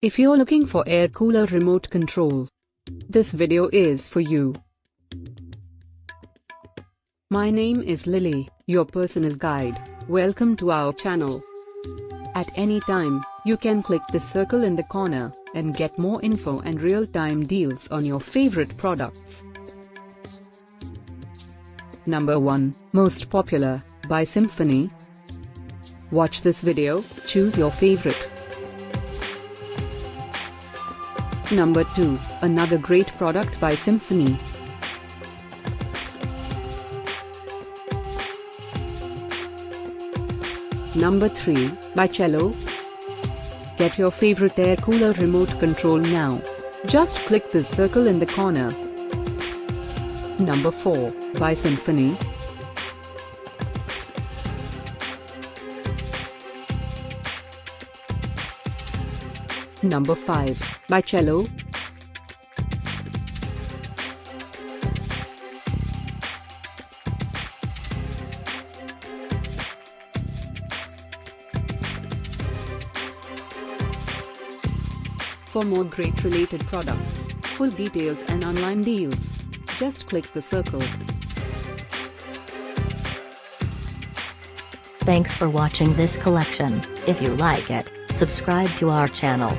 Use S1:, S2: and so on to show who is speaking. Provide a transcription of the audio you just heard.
S1: If you're looking for air cooler remote control, this video is for you. My name is Lily, your personal guide. Welcome to our channel. At any time, you can click the circle in the corner and get more info and real-time deals on your favorite products. Number 1, Most Popular, by Symphony. Watch this video, choose your favorite. Number 2, another great product by Symphony. Number 3, by Cello. Get your favorite air cooler remote control now. Just click the circle in the corner. Number 4, by Symphony. Number 5, by Cello. For more great related products, full details and online deals, just click the circle.
S2: Thanks for watching this collection. If you like it, subscribe to our channel.